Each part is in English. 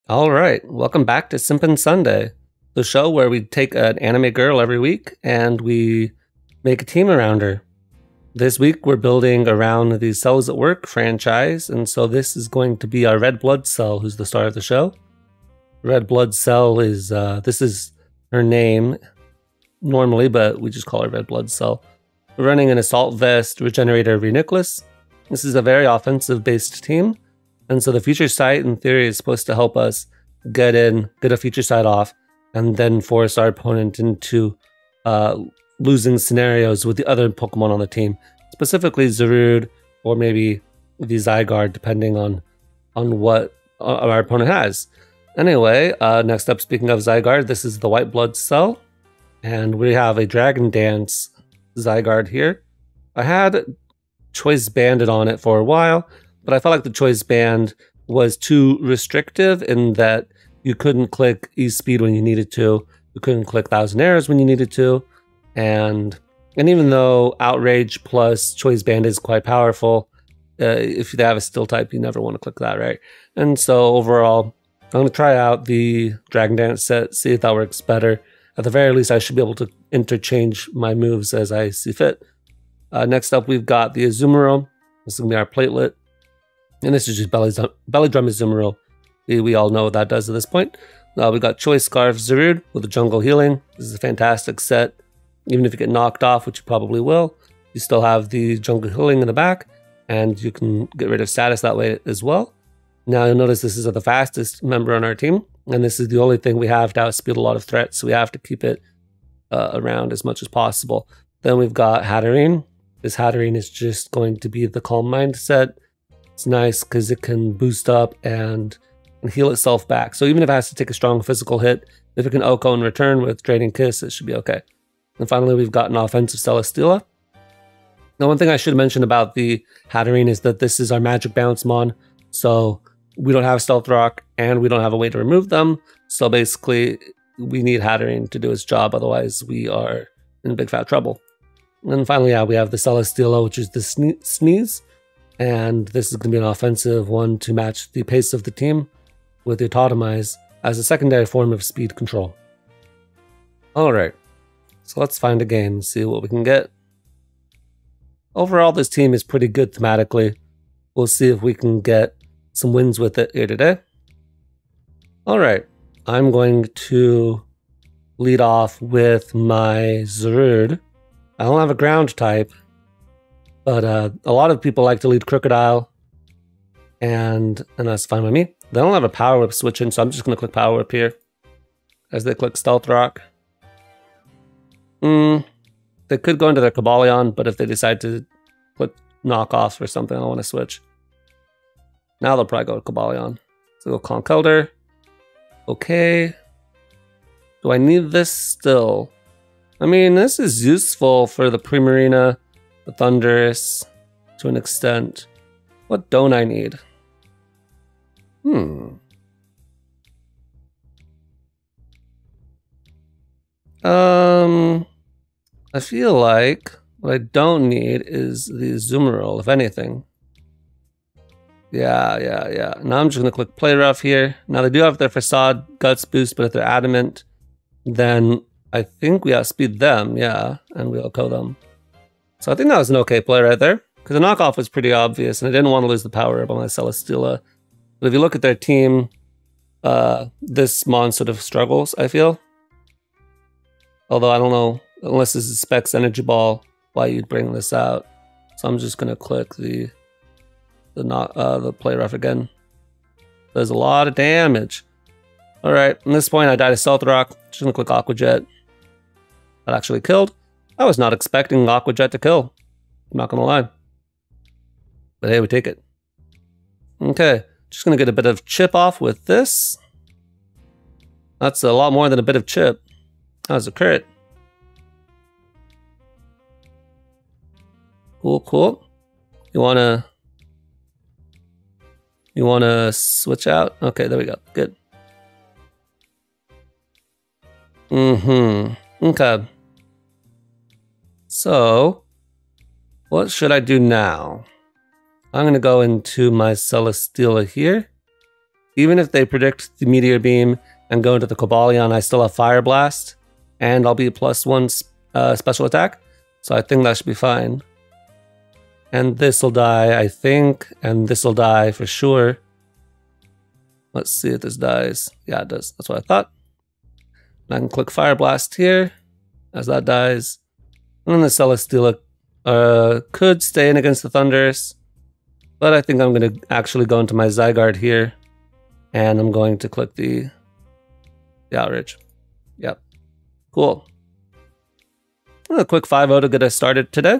All right, welcome back to Simpin Sunday, the show where we take an anime girl every week and we make a team around her. This week we're building around the Cells at Work franchise, and so this is going to be our Red Blood Cell, who's the star of the show. Red Blood Cell is, this is her name normally, but we just call her Red Blood Cell. We're running an Assault Vest Regenerator Reuniclus. This is a very offensive-based team. And so the future sight, in theory, is supposed to help us get a future sight off, and then force our opponent into losing scenarios with the other Pokemon on the team, specifically Zarude or maybe the Zygarde, depending on what our opponent has. Anyway, next up, speaking of Zygarde, this is the White Blood Cell, and we have a Dragon Dance Zygarde here. I had Choice Banded on it for a while, but I felt like the choice band was too restrictive in that you couldn't click E-Speed when you needed to, you couldn't click Thousand Arrows when you needed to, and even though Outrage plus Choice Band is quite powerful, if they have a Steel type, you never want to click that, right? And so overall, I'm going to try out the Dragon Dance set, see if that works better. At the very least, I should be able to interchange my moves as I see fit. Next up, we've got the Azumarill. This is going to be our platelet. And this is just Belly Drum Azumarill. We all know what that does at this point. We've got Choice Scarf Zarude with the Jungle Healing. This is a fantastic set. Even if you get knocked off, which you probably will, you still have the Jungle Healing in the back, and you can get rid of status that way as well. Now you'll notice this is the fastest member on our team, and this is the only thing we have to outspeed a lot of threats, so we have to keep it around as much as possible. Then we've got Hatterene. This Hatterene is just going to be the Calm Mind set. It's nice because it can boost up and heal itself back. So even if it has to take a strong physical hit, if it can OHKO in return with Draining Kiss, it should be okay. And finally, we've got an offensive Celesteela. Now, one thing I should mention about the Hatterene is that this is our Magic Bounce Mon. So we don't have Stealth Rock and we don't have a way to remove them. So basically, we need Hatterene to do its job. Otherwise, we are in big fat trouble. And then finally, we have the Celesteela, which is the Sneeze. And this is going to be an offensive one to match the pace of the team with the Autotomize as a secondary form of speed control. Alright, so let's find a game and see what we can get. Overall, this team is pretty good thematically. We'll see if we can get some wins with it here today. Alright, I'm going to lead off with my Zarude. I don't have a ground type, but a lot of people like to lead Crocodile, and that's fine with me. They don't have a Power Whip switch in, so I'm just going to click Power Whip here as they click Stealth Rock. They could go into their Cobalion, but if they decide to click Knock Off or something, I want to switch. Now they'll probably go to Cobalion. So go Conkeldurr. Okay. Do I need this still? I mean, this is useful for the Primarina, the Thundurus, to an extent. What don't I need? I feel like what I don't need is the Azumarill, if anything. Yeah. Now I'm just going to click Play Rough here. Now they do have their Facade Guts boost, but if they're Adamant, then I think we outspeed them, yeah, and we OHKO them. So I think that was an okay play right there, because the knockoff was pretty obvious, and I didn't want to lose the Power Up on my Celesteela. But if you look at their team, this Mon sort of struggles, I feel. Although I don't know, unless this is Specs Energy Ball, why you'd bring this out. So I'm just going to click the Play Rough again. Does a lot of damage. Alright, at this point I died to Stealth Rock. Just going to click Aqua Jet. That actually killed. I was not expecting Aqua Jet to kill. I'm not going to lie. But hey, we take it. Okay, just going to get a bit of chip off with this. That's a lot more than a bit of chip. That was a crit. Cool. You wanna switch out? Okay, there we go. Good. Okay. So, what should I do now? I'm going to go into my Celesteela here. Even if they predict the Meteor Beam and go into the Cobalion, I still have Fire Blast, and I'll be a +1 special attack, so I think that should be fine. And this will die, I think, and this will die for sure. Let's see if this dies. Yeah, it does. That's what I thought. And I can click Fire Blast here, as that dies. And then the Celesteela could stay in against the Thundurus, but I think I'm going to actually go into my Zygarde here, and I'm going to click the Outrage. Yep. Cool. A quick 5-0 to get us started today.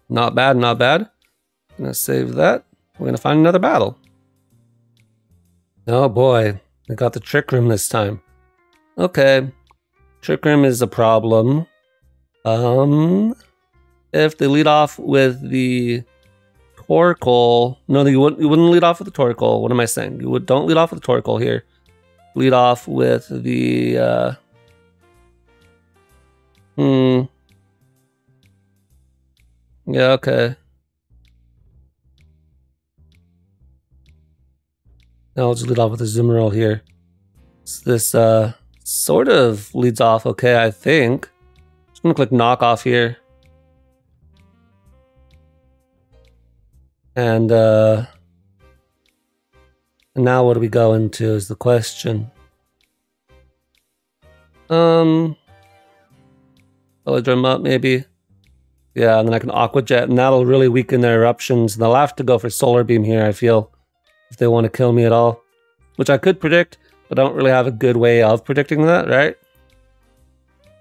Not bad, not bad. I'm going to save that. We're going to find another battle. Oh boy, I got the Trick Room this time. Okay, Trick Room is a problem. If they lead off with the Torkoal, no, you wouldn't lead off with the Torkoal. What am I saying? Don't lead off with the Torkoal here. Lead off with the yeah, okay. Now I'll just lead off with the Zoomerl here. So this sort of leads off okay, I think. Just gonna click Knock Off here. And now what do we go into is the question. Velodrome up maybe. Yeah, and then I can Aqua Jet, and that'll really weaken their eruptions. And they'll have to go for Solar Beam here, I feel, if they want to kill me at all. Which I could predict, but I don't really have a good way of predicting that, right?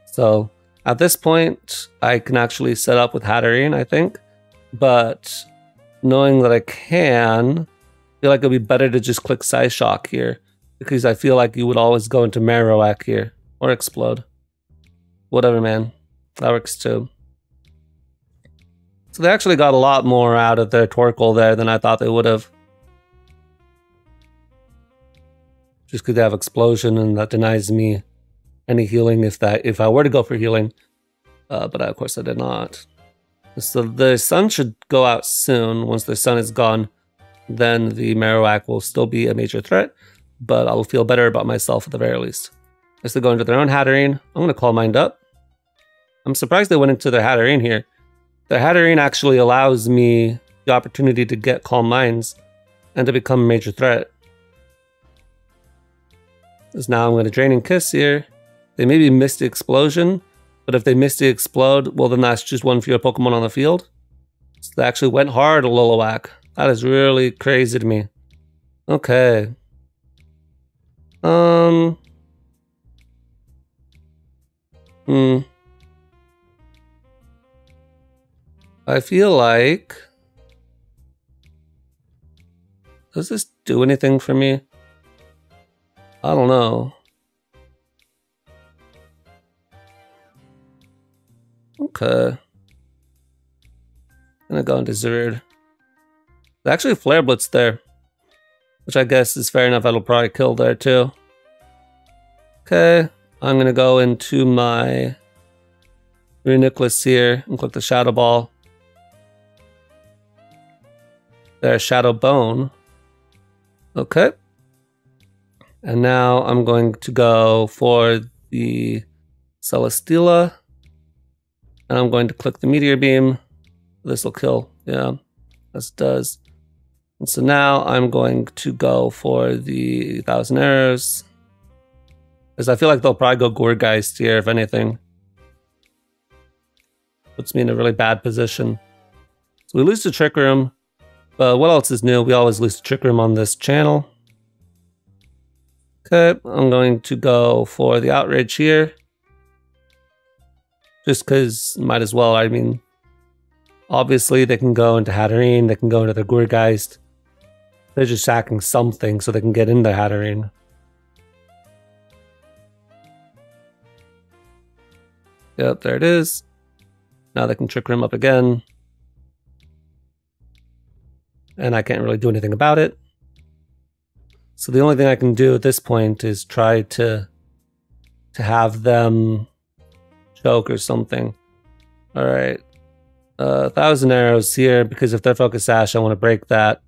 So, at this point, I can actually set up with Hatterene, I think. But, knowing that I can, I feel like it would be better to just click Psyshock here. Because I feel like you would always go into Marowak here. Or Explode. Whatever, man. That works too. So they actually got a lot more out of their Torkoal there than I thought they would have. Just because they have Explosion, and that denies me any healing if I were to go for healing. But of course I did not. So the sun should go out soon. Once the sun is gone, then the Marowak will still be a major threat. But I'll feel better about myself at the very least. As they go into their own Hatterene, I'm going to Calm Mind up. I'm surprised they went into their Hatterene here. The Hatterene actually allows me the opportunity to get Calm Minds and to become a major threat. Because now I'm going to Draining Kiss here. They maybe missed the Explosion, but if they missed the Explode, well then that's just one fewer Pokemon on the field. So they actually went hard, Alolawak. That is really crazy to me. Okay. I feel like... Does this do anything for me? I don't know. Okay. I'm gonna go into Zerd. There's actually Flare Blitz there, which I guess is fair enough. That'll probably kill there too. Okay. I'm gonna go into my Reuniclus here and click the Shadow Ball. There's Shadow Bone. Okay. And now I'm going to go for the Celesteela. And I'm going to click the Meteor Beam. This will kill. Yeah, this does. And so now I'm going to go for the 1,000 Arrows. Because I feel like they'll probably go Gourgeist here, if anything. Puts me in a really bad position. So we lose the Trick Room. But what else is new? We always lose the Trick Room on this channel. Okay, I'm going to go for the Outrage here. Just because, might as well. I mean, obviously they can go into Hatterene, they can go into the Gourgeist. They're just sacking something so they can get into Hatterene. Yep, there it is. Now they can Trick Room up again. And I can't really do anything about it. So the only thing I can do at this point is try to have them choke or something. Alright. 1,000 Arrows here, because if they're Focus Sash, I want to break that.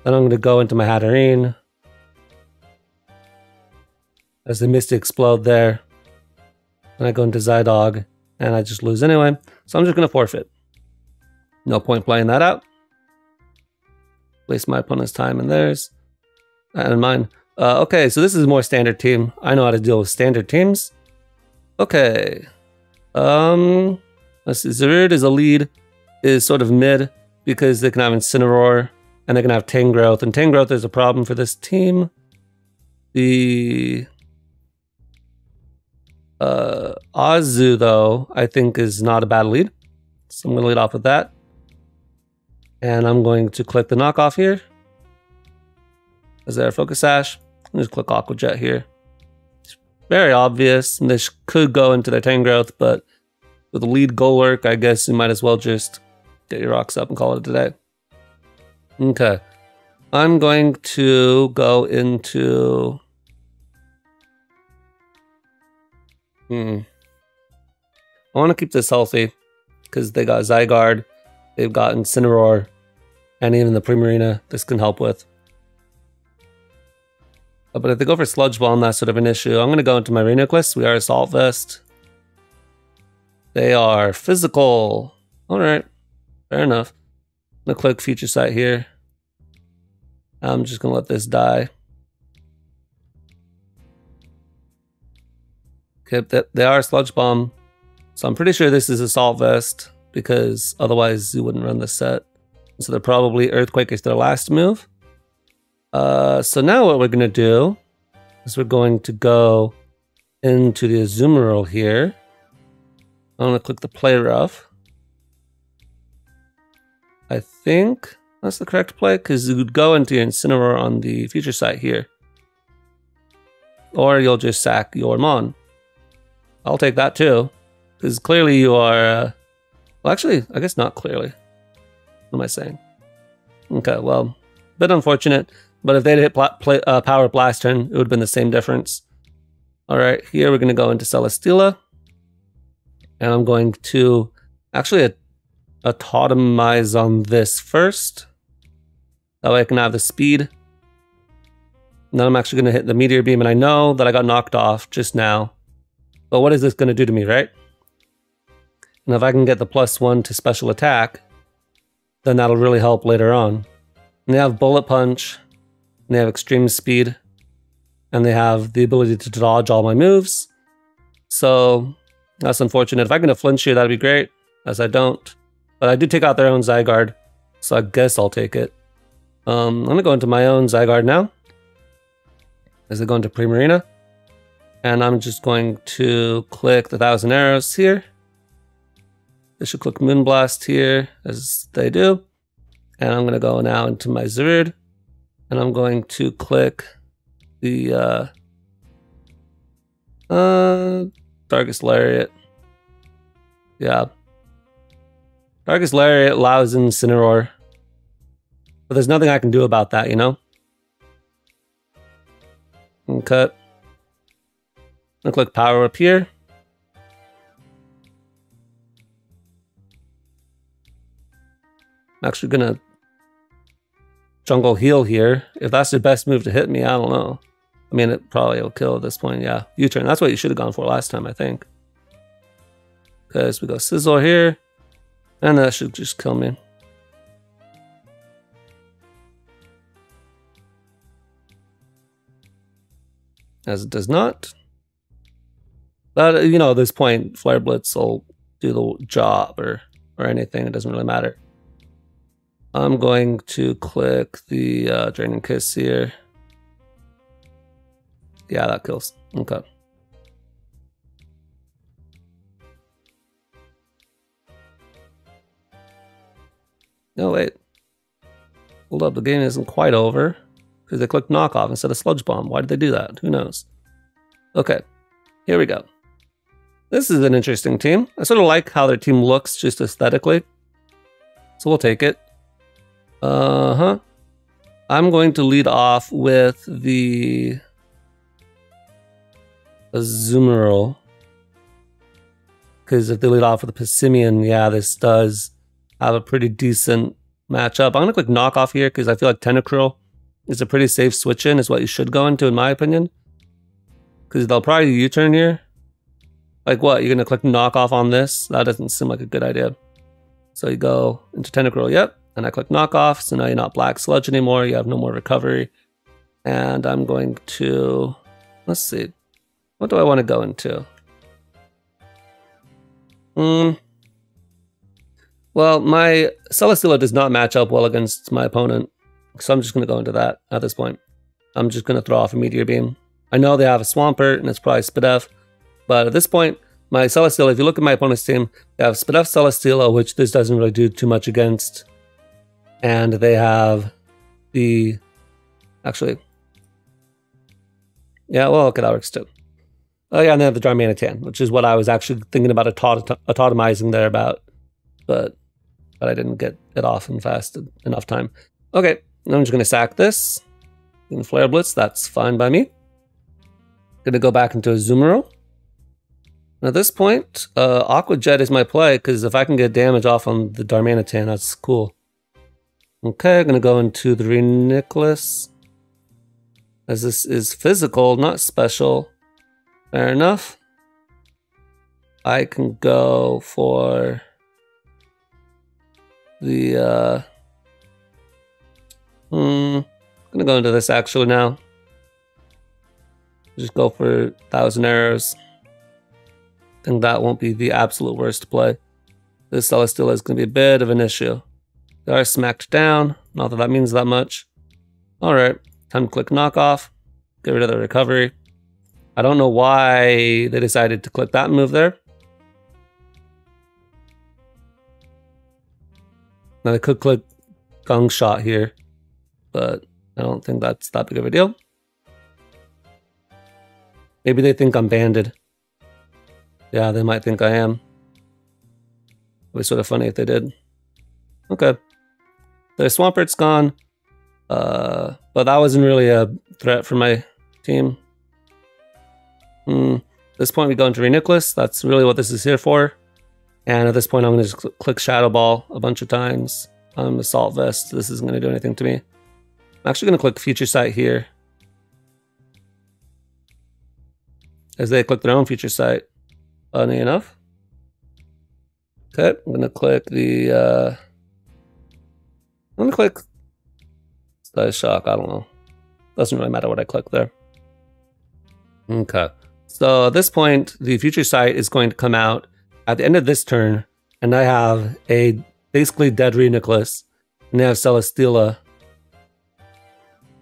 Then I'm going to go into my Hatterene. as they Misty Explode there. And I go into Zydog, and I just lose anyway. So I'm just going to forfeit. No point playing that out. Waste my opponent's time and theirs. And mine. Okay, so this is a more standard team. I know how to deal with standard teams. Okay. Let's see. Zarude is a lead, is sort of mid, because they can have Incineroar, and they can have Tangrowth. And Tangrowth is a problem for this team. The Azu, though, I think is not a bad lead. So I'm going to lead off with that. And I'm going to click the knockoff here. Is there a Focus Sash? And just click Aqua Jet here. It's very obvious. And this could go into their Tangrowth, but with the lead goal work, I guess you might as well just get your rocks up and call it a day. Okay. I'm going to go into... I want to keep this healthy because they got Zygarde, they've got Incineroar, and even the Primarina this can help with. But if they go for Sludge Bomb, that's sort of an issue. I'm going to go into my Reuniclus. We are Assault Vest. They are physical. Alright, fair enough. I'm going to click Future Sight here. I'm just going to let this die. Okay, they are Sludge Bomb. So I'm pretty sure this is Assault Vest, because otherwise you wouldn't run this set. So they're probably Earthquake is their last move. So now what we're going to do is we're going to go into the Azumarill here. I'm going to click the Play Rough. I think that's the correct play, because you would go into your Incineroar on the Future Sight here. Or you'll just sack your Mon. I'll take that too, because clearly you are... well, actually, I guess not clearly. What am I saying? Okay, well, bit unfortunate. But if they'd hit Power Blast turn, it would have been the same difference. Alright, here we're going to go into Celesteela. And I'm going to actually Atomize on this first. That way I can have the speed. And then I'm actually going to hit the Meteor Beam. And I know that I got knocked off just now. But what is this going to do to me, right? And if I can get the +1 to special attack, then that'll really help later on. And they have Bullet Punch. And they have extreme speed, and they have the ability to dodge all my moves. So that's unfortunate. If I can flinch here, that'd be great, as I don't. But I do take out their own Zygarde, so I guess I'll take it. I'm going to go into my own Zygarde now, as I go into Primarina. And I'm just going to click the 1,000 Arrows here. I should click Moonblast here, as they do. And I'm going to go now into my Zarude. And I'm going to click the Darkest Lariat. Yeah. Darkest Lariat allows Incineroar. But there's nothing I can do about that, you know? And cut. I'm going to click Power Up here. I'm actually going to Jungle Heal here. If that's the best move to hit me, I don't know. I mean, it probably will kill at this point, yeah. U-turn, that's what you should have gone for last time, I think. Because we go Sizzle here. And that should just kill me. As it does not. But, you know, at this point, Flare Blitz will do the job or anything. It doesn't really matter. I'm going to click the Draining Kiss here. Yeah, that kills. Okay. No, wait. Hold up, the game isn't quite over. Because they clicked Knockoff instead of Sludge Bomb. Why did they do that? Who knows? Okay, here we go. This is an interesting team. I sort of like how their team looks just aesthetically. So we'll take it. I'm going to lead off with the Azumarill. Because if they lead off with the Passimian, yeah, this does have a pretty decent matchup. I'm going to click Knockoff here because I feel like Tentacruel is a pretty safe switch in, is what you should go into, in my opinion. because they'll probably U-turn here. Like what? You're gonna click knock off on this? That doesn't seem like a good idea. So you go into tentacle, yep, and I click knock off. So now you're not black sludge anymore. You have no more recovery. And I'm going to, let's see, what do I want to go into? Well, my Celesteela does not match up well against my opponent, so I'm just going to go into that at this point. I'm just going to throw off a Meteor Beam. I know they have a Swampert, and it's probably Spidef, but at this point, my Celesteela, if you look at my opponent's team, they have Spidef Celesteela, which this doesn't really do too much against, and they have the, actually, yeah, well, okay, that works too. Oh yeah, and they have the Darmanitan, which is what I was actually thinking about autotomizing there about, but I didn't get it off in fast enough time. Okay, I'm just going to sack this. And Flare Blitz, that's fine by me. Going to go back into a Azumarill. At this point, Aqua Jet is my play, because if I can get damage off on the Darmanitan, that's cool. Okay, I'm going to go into the Reuniclus, as this is physical, not special. Fair enough. I can go for the, I'm gonna go into this actually now. Just go for 1,000 arrows. I think that won't be the absolute worst play. This Celesteela is gonna be a bit of an issue. They are smacked down, not that that means that much. Alright, time to click knock off. Get rid of the recovery. I don't know why they decided to click that move there. Now they could click Gong Shot here, but I don't think that's that big of a deal. Maybe they think I'm banded. Yeah, they might think I am. It'd be sort of funny if they did. Okay. The Swampert's gone. But that wasn't really a threat for my team. At this point we go into Reuniclus. That's really what this is here for. And at this point I'm going to just click Shadow Ball a bunch of times. Assault Vest. This isn't going to do anything to me. I'm actually going to click Future Sight here, as they click their own Future Sight. Funny enough. Okay, I'm going to click the... I'm going to click Sky Shock. I don't know. Doesn't really matter what I click there. Okay. So at this point, the Future Sight is going to come out at the end of this turn, and I have a basically dead Reuniclus, and they have Celesteela.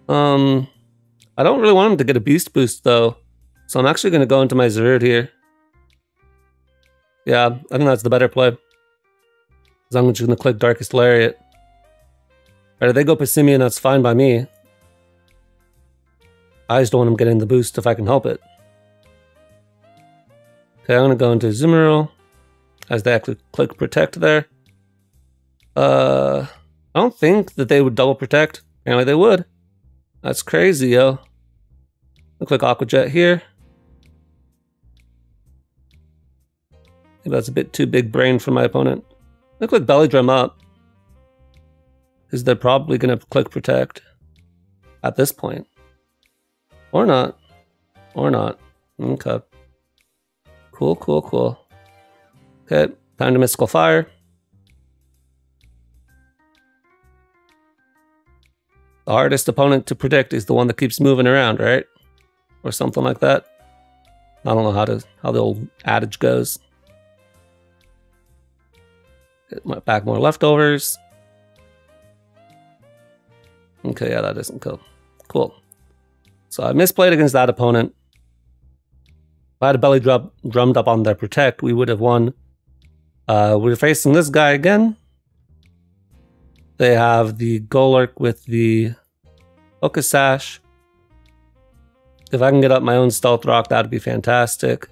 I don't really want him to get a Beast Boost though, so I'm actually going to go into my Zerud here. Yeah, I think that's the better play. Because I'm just going to click Darkest Lariat. Alright, if they go Passimian, that's fine by me. I just don't want him getting the boost if I can help it. Okay, I'm going to go into Azumarill, as they actually click Protect there. I don't think that they would double Protect. Apparently they would. That's crazy, yo. I'll click Aqua Jet here. Maybe that's a bit too big brain for my opponent. I'll click Belly Drum up, because they're probably going to click Protect at this point. Or not. Or not. Okay. Cool, cool, cool. Okay, time to Mystical Fire. The hardest opponent to predict is the one that keeps moving around, right? Or something like that. I don't know how the old adage goes. Get my back more leftovers. Okay, yeah, that doesn't go. Cool. So I misplayed against that opponent. If I had a belly drummed up on their Protect, we would have won. We're facing this guy again. They have the Golurk with the Okasash. If I can get up my own Stealth Rock, that'd be fantastic.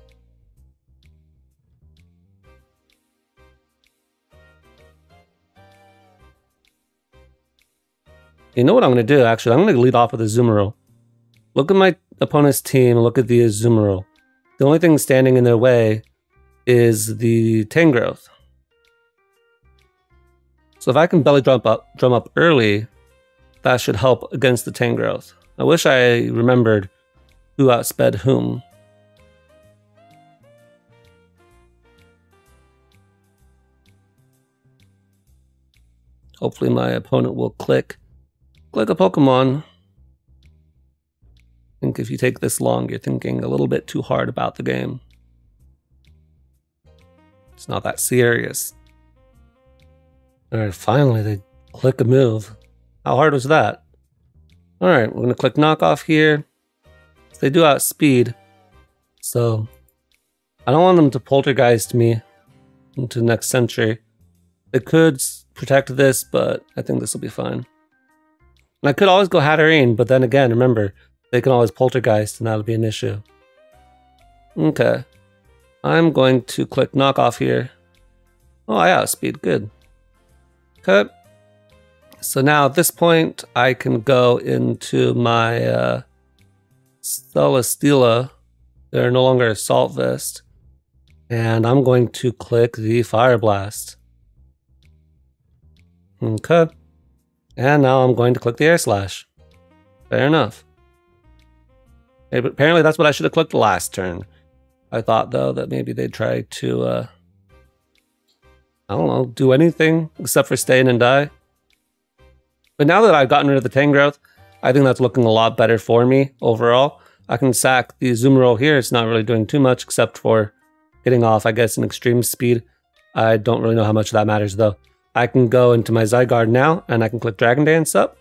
You know what I'm going to do, actually? I'm going to lead off with a Azumarill. Look at my opponent's team, look at the Azumarill. The only thing standing in their way is the Tangrowth. So if I can belly drum up early, that should help against the Tangrowth. I wish I remembered who outsped whom. Hopefully my opponent will click a Pokemon. I think if you take this long, you're thinking a little bit too hard about the game. It's not that serious. Alright, finally they click a move. How hard was that? Alright, we're going to click knockoff here. They do outspeed, so I don't want them to poltergeist me into next century. They could protect this, but I think this will be fine. And I could always go Hatterene, but then again, remember, they can always poltergeist and that'll be an issue. Okay. I'm going to click knockoff here. Oh, I outspeed, good. Okay. So now at this point, I can go into my Celesteela. They're no longer Assault Vest. And I'm going to click the Fire Blast. Okay. And now I'm going to click the Air Slash. Fair enough. Okay, but apparently that's what I should have clicked last turn. I thought, though, that maybe they'd try to, I don't know, do anything except for stay in and die. But now that I've gotten rid of the Tangrowth, I think that's looking a lot better for me overall. I can sack the Azumarill here. It's not really doing too much except for getting off, I guess, in extreme speed. I don't really know how much that matters, though. I can go into my Zygarde now, and I can click Dragon Dance up.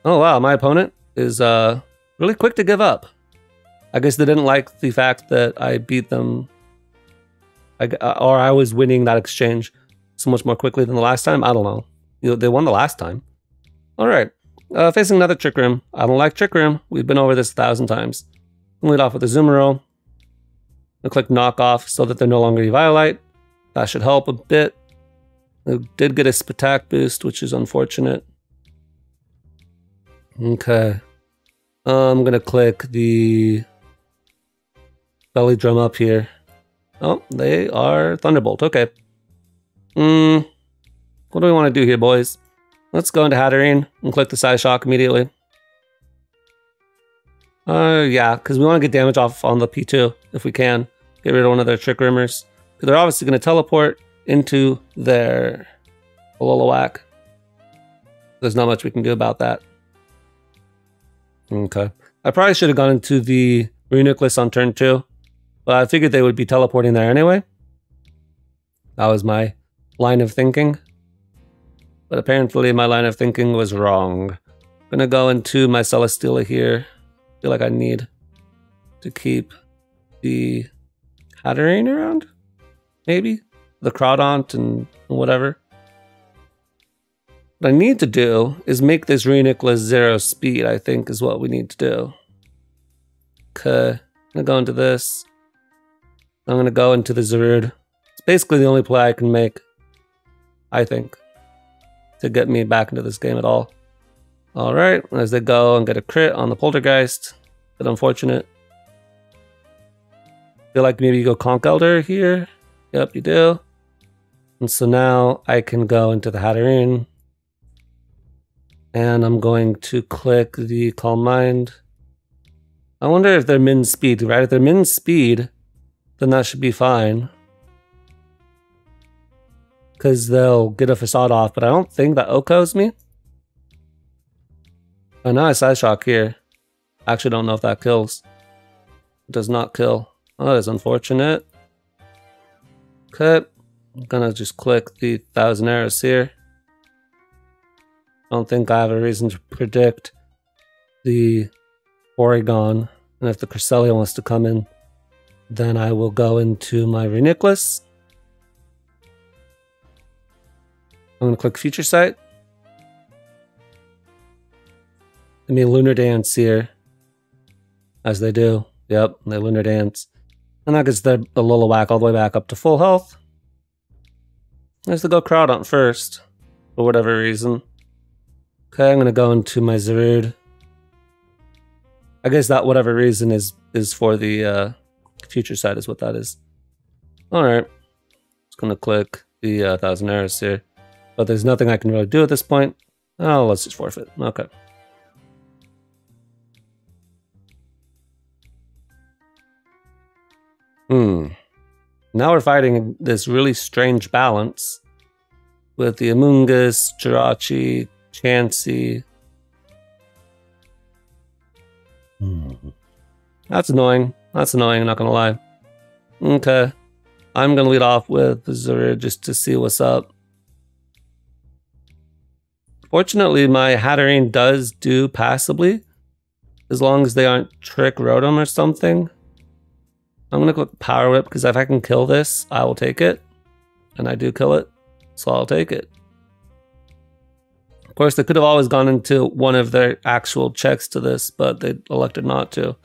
Oh, wow, my opponent is really quick to give up. I guess they didn't like the fact that I beat them, or I was winning that exchange so much more quickly than the last time. I don't know. They won the last time. All right. Facing another Trick Room. I don't like Trick Room. We've been over this 1,000 times. I'll lead off with the Azumarill. I'll click Knock Off so that they're no longer Eviolite. That should help a bit. I did get a Spatak boost, which is unfortunate. Okay. I'm going to click the Belly Drum up here. Oh, they are Thunderbolt. Okay. What do we want to do here, boys? Let's go into Hatterene and click the Psyshock immediately. Yeah, because we want to get damage off on the P2 if we can. Get rid of one of their Trick Roomers. They're obviously going to teleport into their Alolawak. There's not much we can do about that. Okay. I probably should have gone into the Reuniclus on turn 2, but I figured they would be teleporting there anyway. That was my line of thinking. But apparently my line of thinking was wrong. I'm gonna go into my Celesteela here. Feel like I need to keep the Hatterene around? Maybe? The Crawdaunt and whatever. What I need to do is make this Reuniclus 0 speed, I think is what we need to do. Okay, I'm gonna go into this. I'm gonna go into the Zarude. It's basically the only play I can make, I think, to get me back into this game at all. Alright, as they go and get a crit on the Poltergeist. Bit unfortunate. Feel like maybe you go Conch Elder here. Yep, you do. And so now I can go into the Hatterene. And I'm going to click the Calm Mind. I wonder if they're min speed, right? If they're min speed, then that should be fine. Because they'll get a Facade off, but I don't think that OHKOs me. Oh, now I Psyshock here. I actually don't know if that kills. It does not kill. Oh, that is unfortunate. Okay. I'm gonna just click the 1,000 Arrows here. I don't think I have a reason to predict the Porygon. And if the Cresselia wants to come in, then I will go into my Reuniclus. I'm going to click Future Sight. Give me a Lunar Dance here. As they do. Yep, they Lunar Dance. And that gets the Alolawak all the way back up to full health. There's the go Crawdaunt first. For whatever reason. Okay, I'm going to go into my Zarude. I guess that whatever reason is for the Future Sight is what that is. Alright. Just going to click the 1,000 Arrows here. But there's nothing I can really do at this point. Oh, let's just forfeit. Okay. Now we're fighting this really strange balance with the Amoonguss, Jirachi, Chansey. That's annoying. That's annoying, I'm not gonna lie. Okay. I'm gonna lead off with Zuri just to see what's up. Fortunately, my Hatterene does do passably, as long as they aren't Trick Rotom or something. I'm gonna click Power Whip, because if I can kill this, I will take it. And I do kill it, so I'll take it. Of course, they could have always gone into one of their actual checks to this, but they elected not to.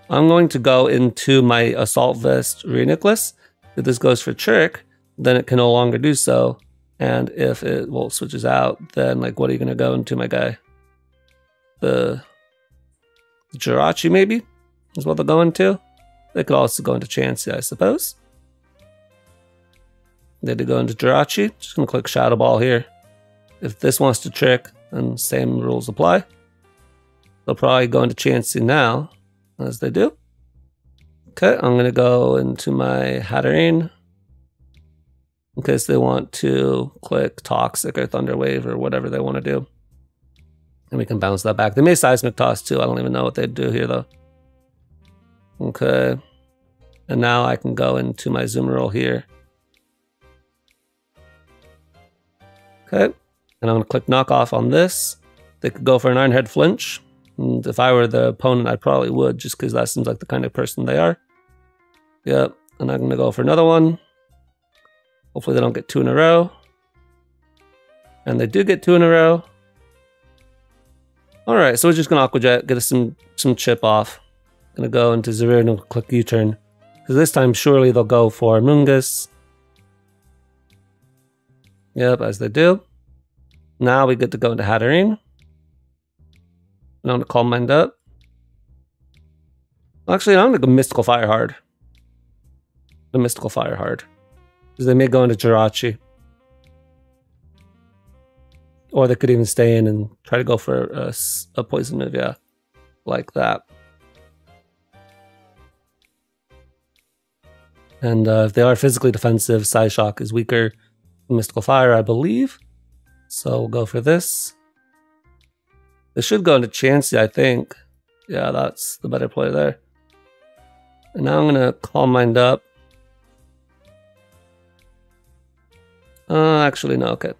I'm going to go into my Assault Vest Reuniclus. If this goes for Trick, then it can no longer do so. And if it switches out, then like, what are you gonna go into, my guy? The Jirachi maybe is what they'll go into. They could also go into Chansey, I suppose. They did go into Jirachi. Just gonna click Shadow Ball here. If this wants to Trick, then same rules apply. They'll probably go into Chansey now, as they do. Okay, I'm gonna go into my Hatterene in case they want to click Toxic or Thunder Wave or whatever they want to do. And we can bounce that back. They may Seismic Toss too. I don't even know what they'd do here though. Okay. And now I can go into my Zoomerol here. Okay. And I'm going to click Knock Off on this. They could go for an Iron Head Flinch. And if I were the opponent, I probably would, just because that seems like the kind of person they are. Yep. And I'm going to go for another one. Hopefully they don't get 2 in a row. And they do get 2 in a row. Alright, so we're just going to Aqua Jet, get us some chip off. Going to go into Zuri and click U-turn. Because this time, surely they'll go for Amoonguss. Yep, as they do. Now we get to go into Hatterene. I'm going to Calm Mind up. Actually, I'm going to go Mystical Fire Hard. The Mystical Fire Hard. Because they may go into Jirachi. Or they could even stay in and try to go for a poison move, yeah. Like that. And if they are physically defensive, Psyshock is weaker than Mystical Fire, I believe. So we'll go for this. They should go into Chansey, I think. Yeah, that's the better play there. And now I'm going to Calm Mind up. Actually, no, okay.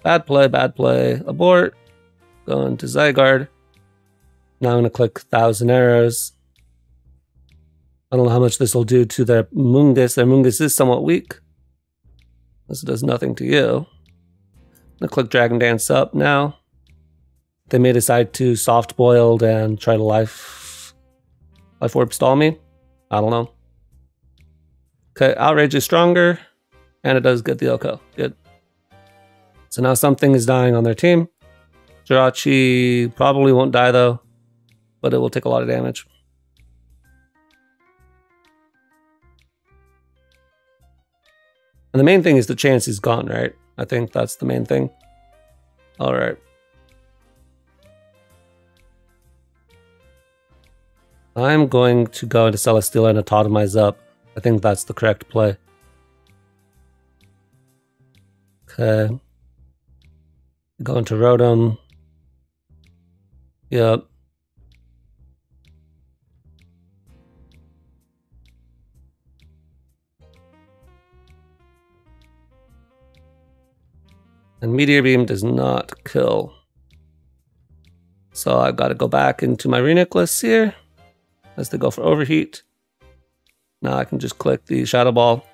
Bad play, abort. Go into Zygarde. Now I'm going to click 1,000 Arrows. I don't know how much this will do to their Amoonguss. Their Amoonguss is somewhat weak. This does nothing to you. I'm going to click Dragon Dance up now. They may decide to Soft Boiled and try to Life Orb stall me. I don't know. Okay, Outrage is stronger. And it does get the Oko. Good. So now something is dying on their team. Jirachi probably won't die though, but it will take a lot of damage. And the main thing is the chance he's gone, right? I think that's the main thing. All right. I'm going to go into Celesteela and Autotomize up. I think that's the correct play. Okay. Go into Rotom. Yep. And Meteor Beam does not kill. So I've got to go back into my Reuniclus here as they go for Overheat. Now I can just click the Shadow Ball.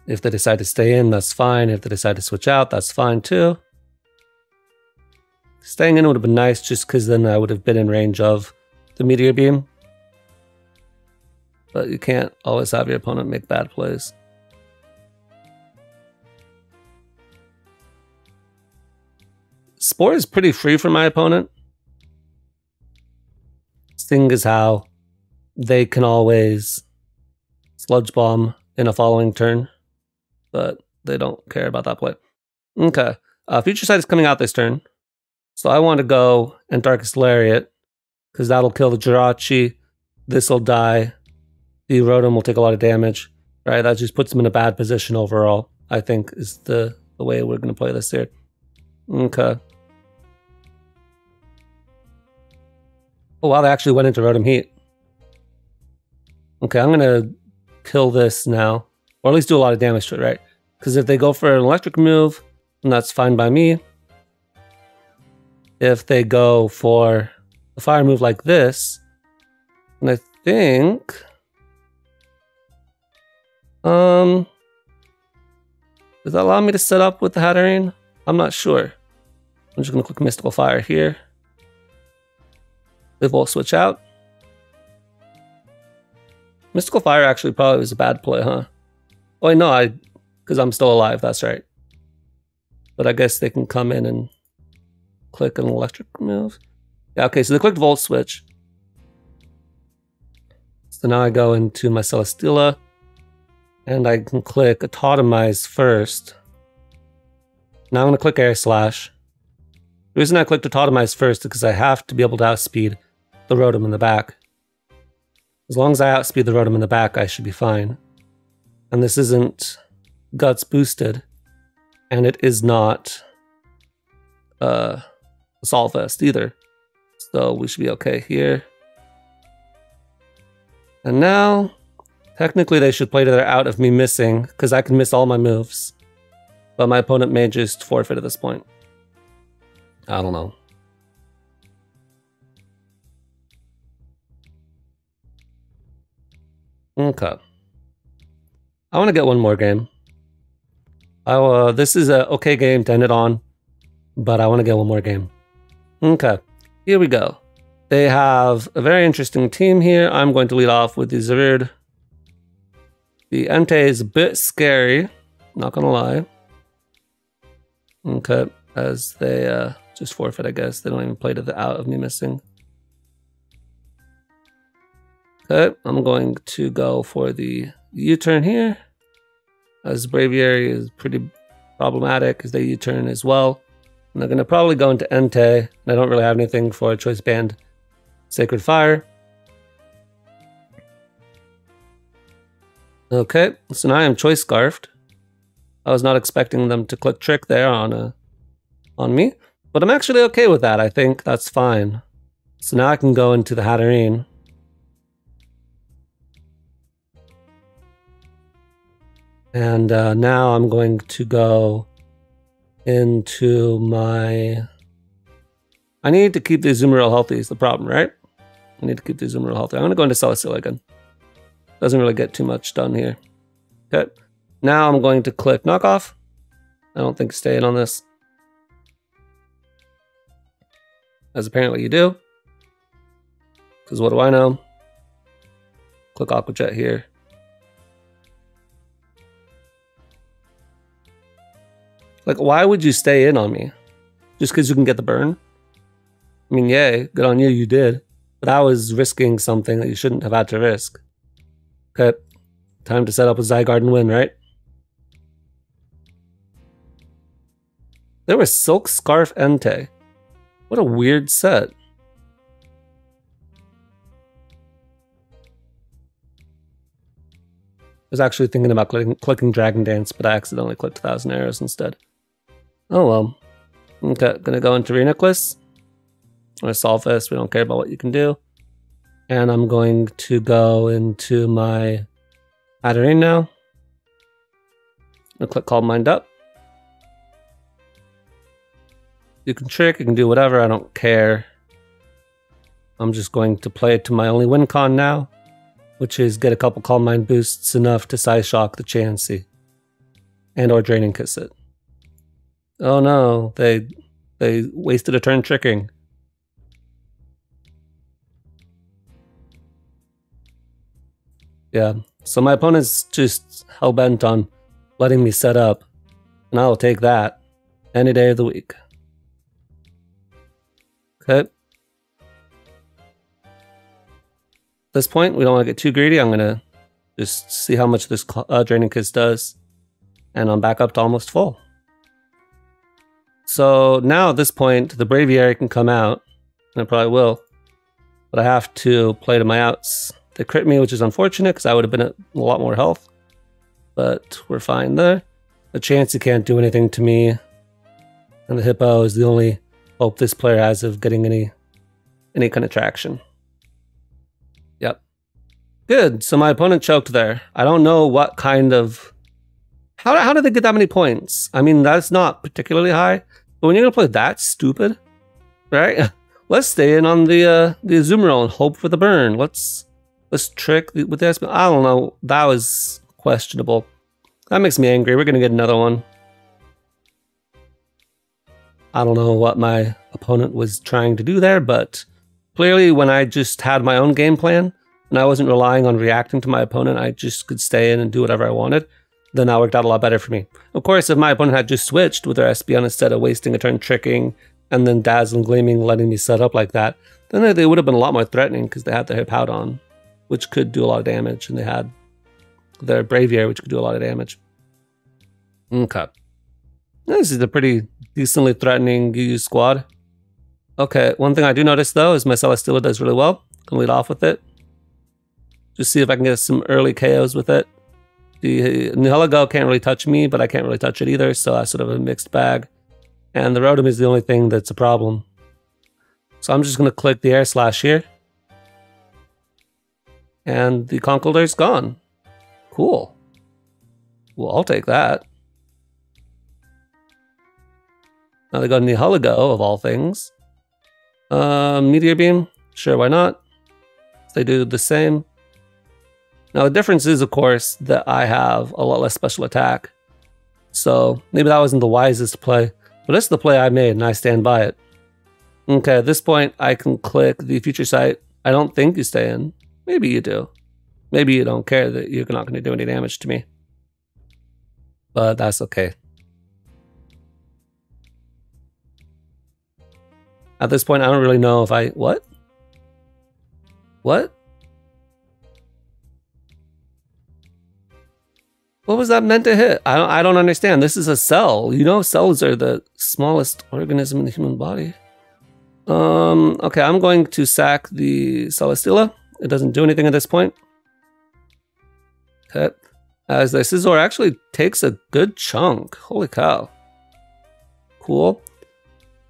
If they decide to stay in, that's fine. If they decide to switch out, that's fine too. Staying in would have been nice just because then I would have been in range of the Meteor Beam. But you can't always have your opponent make bad plays. Spore is pretty free for my opponent. Seeing as how they can always Sludge Bomb in a following turn. But they don't care about that play. Okay. Future Sight is coming out this turn. So I want to go and Darkest Lariat, because that'll kill the Jirachi. This will die. the Rotom will take a lot of damage. Right, that just puts him in a bad position overall, I think, is the way we're going to play this here. Okay. Oh, wow, they actually went into Rotom Heat. Okay, I'm going to kill this now. Or at least do a lot of damage to it, right? Because if they go for an electric move, then that's fine by me. If they go for a fire move like this, and I think... does that allow me to set up with the Hatterene? I'm not sure. I'm just going to click Mystical Fire here. They will switch out. Mystical Fire actually probably was a bad play, huh? Oh, no, because I'm still alive, that's right. But I guess they can come in and click an electric move. Yeah, okay, so they clicked Volt Switch. So now I go into my Celesteela. And I can click Autotomize first. Now I'm going to click Air Slash. The reason I clicked Autotomize first is because I have to be able to outspeed the Rotom in the back. As long as I outspeed the Rotom in the back, I should be fine. And this isn't Guts boosted. And it is not Assault Vest either. So we should be okay here. And now... technically, they should play to their out of me missing, because I can miss all my moves. But my opponent may just forfeit at this point. I don't know. Okay. I want to get one more game. This is an okay game to end it on, but I want to get one more game. Okay, here we go. They have a very interesting team here. I'm going to lead off with the Zerud. The Entei is a bit scary, not gonna lie. Okay, as they just forfeit, I guess. They don't even play to the out of me missing. Okay, I'm going to go for the U-turn here. As Braviary is pretty problematic as they U-turn as well. And they're gonna probably go into Entei. And I don't really have anything for a Choice Band Sacred Fire. Okay, so now I am Choice Scarfed. I was not expecting them to click Trick there on me, but I'm actually okay with that. I think that's fine. So now I can go into the Hatterene. And now I'm going to go into my... I need to keep the Azumarill healthy is the problem, right? I need to keep the Azumarill healthy. I'm going to go into Celesteela again. Doesn't really get too much done here. Okay, now I'm going to click Knockoff. I don't think staying on this. As apparently you do. Because what do I know? Click Aqua Jet here. Like, why would you stay in on me? Just because you can get the burn? I mean, yay, good on you, you did. But I was risking something that you shouldn't have had to risk. Okay, time to set up a Zygarde and win, right? There was Silk Scarf Entei. What a weird set. I was actually thinking about clicking Dragon Dance, but I accidentally clicked 1,000 Arrows instead. Oh well. Okay, gonna go into Reuniclus. Or Assault Vest, we don't care about what you can do. And I'm going to go into my Hatterene now. I'm gonna click Calm Mind Up. You can trick, you can do whatever, I don't care. I'm just going to play it to my only win con now, which is get a couple Calm Mind boosts enough to Psyshock the Chansey. And or Draining Kiss it. Oh no, they wasted a turn tricking. Yeah, so my opponent's just hell-bent on letting me set up, and I'll take that any day of the week. Okay. At this point, we don't want to get too greedy. I'm going to just see how much this Draining Kiss does, and I'm back up to almost full. So now at this point, the Braviary can come out, and it probably will, but I have to play to my outs They crit me, which is unfortunate because I would have been at a lot more health. But we're fine there. The Chansey can't do anything to me. And the Hippo is the only hope this player has of getting any kind of traction. Yep. Good. So my opponent choked there. I don't know what kind of... How did they get that many points? I mean, that's not particularly high. But when you're going to play that stupid, right? Let's stay in on the Azumarill and hope for the burn. Let's trick with the SP. I don't know. That was questionable. That makes me angry. We're going to get another one. I don't know what my opponent was trying to do there, but clearly when I just had my own game plan and I wasn't relying on reacting to my opponent, I just could stay in and do whatever I wanted, then that worked out a lot better for me. Of course, if my opponent had just switched with their Espeon instead of wasting a turn tricking and then dazzling gleaming, letting me set up like that, then they would have been a lot more threatening because they had their Hippowdon, which could do a lot of damage, and they had their Braviary, which could do a lot of damage. Okay. This is a pretty decently threatening UU squad. Okay, one thing I do notice though is my Celesteela does really well. Can lead off with it. Just see if I can get some early KOs with it. The Nihilego can't really touch me, but I can't really touch it either, so that's sort of a mixed bag. And the Rotom is the only thing that's a problem. So I'm just going to click the Air Slash here. And the Conkeldurr's gone. Cool. Well, I'll take that. Now they got Nihilego, of all things. Meteor Beam? Sure, why not? They do the same. Now the difference is, of course, that I have a lot less special attack. So maybe that wasn't the wisest play. But that's the play I made, and I stand by it. Okay, at this point, I can click the Future Sight. I don't think you stay in. Maybe you do. Maybe you don't care that you're not going to do any damage to me. But that's okay. At this point, I don't really know if I... What? What? What was that meant to hit? I don't understand. This is a cell. You know, cells are the smallest organism in the human body. Okay, I'm going to sack the Celesteela. It doesn't do anything at this point. Okay. As the Scizor actually takes a good chunk. Holy cow. Cool.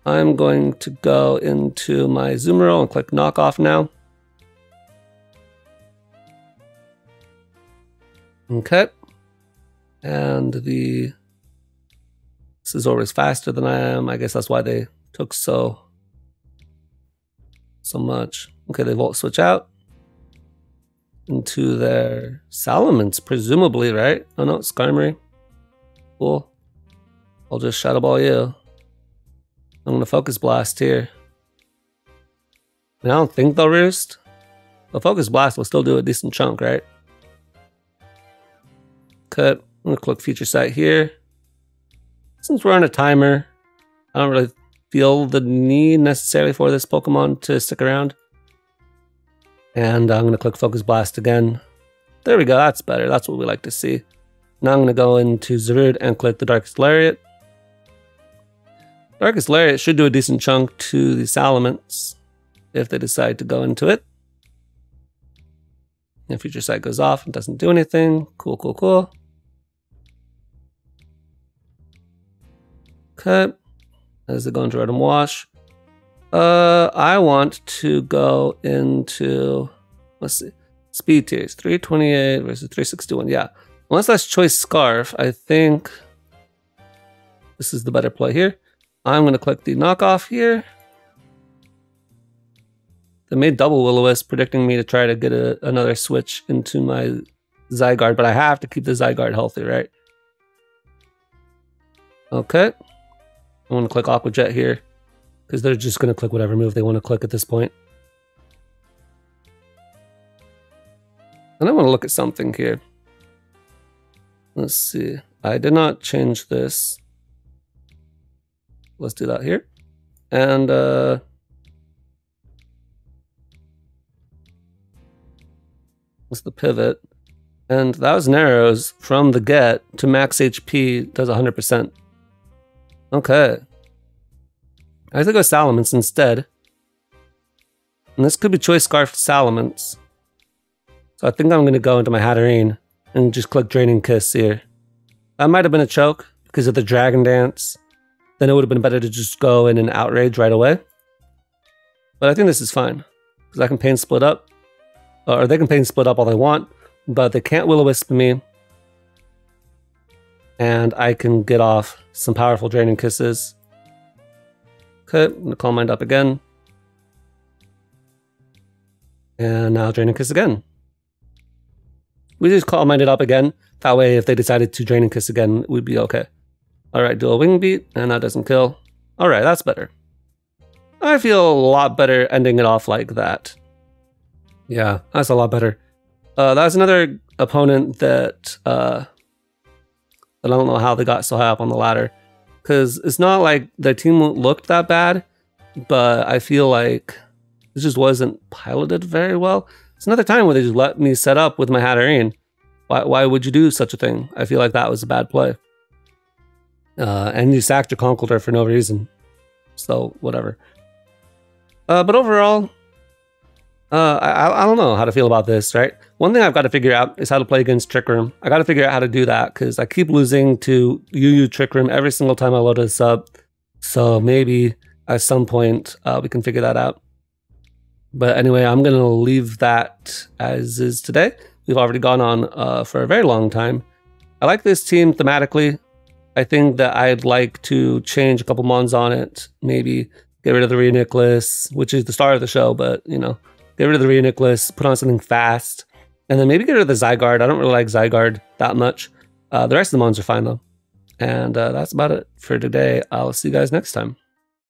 I'm going to go into my Azumarill and click Knock Off now. Okay. And the Scizor is faster than I am. I guess that's why they took so much. Okay, they Volt Switch out into their Salamence, presumably, right? Oh no, Skarmory. Cool. I'll just Shadow Ball you. I'm gonna Focus Blast here. I don't think they'll Roost. The Focus Blast will still do a decent chunk, right? Cut. I'm gonna click Future Sight here. Since we're on a timer, I don't really feel the need necessarily for this Pokemon to stick around. And I'm gonna click Focus Blast again. There we go, that's better. That's what we like to see. Now I'm gonna go into Zarude and click the Darkest Lariat. Darkest Lariat should do a decent chunk to the Salamence if they decide to go into it. And Future Sight goes off and doesn't do anything. Cool, cool, cool. Okay. As they go into Rotom Wash. I want to go into, let's see, speed tiers. 328 versus 361. Yeah. Unless that's Choice Scarf, I think this is the better play here. I'm going to click the Knockoff here. They made double Will-O-Wisp, predicting me to try to get another switch into my Zygarde, but I have to keep the Zygarde healthy, right? Okay. I'm going to click Aqua Jet here, because they're just going to click whatever move they want to click at this point. And I want to look at something here. Let's see. I did not change this. Let's do that here. And what's the pivot? And that was Narrows from the get to max HP does 100%. Okay. I think go Salamence instead. And this could be Choice Scarf Salamence. So I think I'm going to go into my Hatterene and just click Draining Kiss here. That might have been a choke because of the Dragon Dance. Then it would have been better to just go in and outrage right away. But I think this is fine because I can Pain Split up. Or they can Pain Split up all they want, but they can't Will-O-Wisp me. And I can get off some powerful Draining Kisses. Okay, I'm going to Calm Mind up again. And now Draining Kiss again. We just Calm Mind it up again. That way, if they decided to Draining Kiss again, we'd be okay. Alright, do a Wing Beat, and that doesn't kill. Alright, that's better. I feel a lot better ending it off like that. Yeah, that's a lot better. That's another opponent that I don't know how they got so high up on the ladder. Because it's not like their team looked that bad, but I feel like it just wasn't piloted very well. It's another time where they just let me set up with my Hatterene. Why would you do such a thing? I feel like that was a bad play. And you sacked your Conkeldurr for no reason. So, whatever. But overall, I don't know how to feel about this, right? One thing I've got to figure out is how to play against Trick Room. I got to figure out how to do that because I keep losing to UU Trick Room every single time I load a sub. So maybe at some point we can figure that out. But anyway, I'm going to leave that as is today. We've already gone on for a very long time. I like this team thematically. I think that I'd like to change a couple mons on it. Maybe get rid of the Reuniclus, which is the star of the show, but, you know, get rid of the Reuniclus, put on something fast, and then maybe get rid of the Zygarde. I don't really like Zygarde that much. The rest of the mons are fine, though. And that's about it for today. I'll see you guys next time.